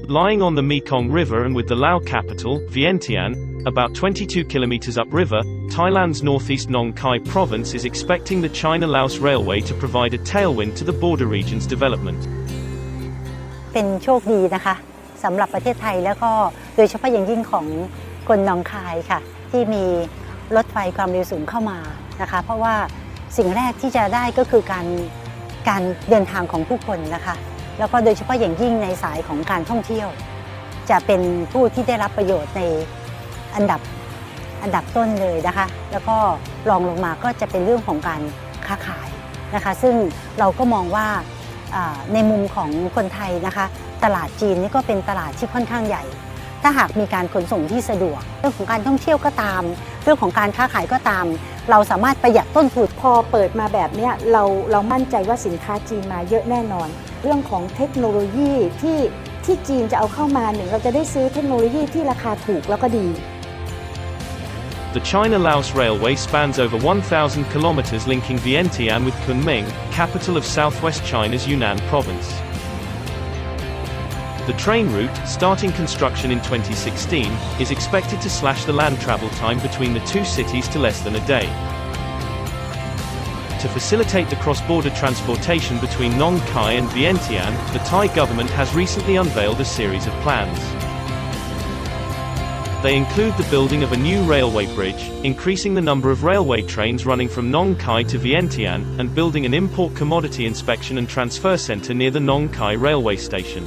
Lying on the Mekong River and with the Lao capital, Vientiane, about 22 kilometers upriver, Thailand's northeast Nong Khai province is expecting the China-Laos Railway to provide a tailwind to the border region's development. เป็นโชคดีนะคะสำหรับประเทศไทยแล้วก็โดยเฉพาะอย่างยิ่งของคนหนองคายค่ะที่มีรถไฟความเร็วสูงเข้ามานะคะเพราะว่าสิ่งแรกที่จะได้ก็คือการเดินทางของผู้คนนะคะแล้วก็โดยเฉพาะอย่างยิ่งในสายของการท่องเที่ยวจะเป็นผู้ที่ได้รับประโยชน์ในอันดับต้นเลยนะคะแล้วก็รองลงมาก็จะเป็นเรื่องของการค้าขายนะคะซึ่งเราก็มองว่าในมุมของคนไทยนะคะตลาดจีนนี่ก็เป็นตลาดที่ค่อนข้างใหญ่ถ้าหากมีการขนส่งที่สะดวกเรื่องของการท่องเที่ยวก็ตามเรื่องของการค้าขายก็ตามเราสามารถประหยัดต้นทุนพอเปิดมาแบบนี้เรามั่นใจว่าสินค้าจีนมาเยอะแน่นอนเรื่องของเทคโนโลยีที่จีนจะเอาเข้ามาเราจะได้ซื้อเทคโนโลยีที่ราคาถูกแล้วก็ดี The China-Laos Railway spans over 1,000 kilometers linking Vientiane with Kunming, capital of southwest China's Yunnan province. The train route, starting construction in 2016, is expected to slash the land travel time between the two cities to less than a day. To facilitate the cross-border transportation between Nong Khai and Vientiane, the Thai government has recently unveiled a series of plans. They include the building of a new railway bridge, increasing the number of railway trains running from Nong Khai to Vientiane, and building an import commodity inspection and transfer center near the Nong Khai railway station.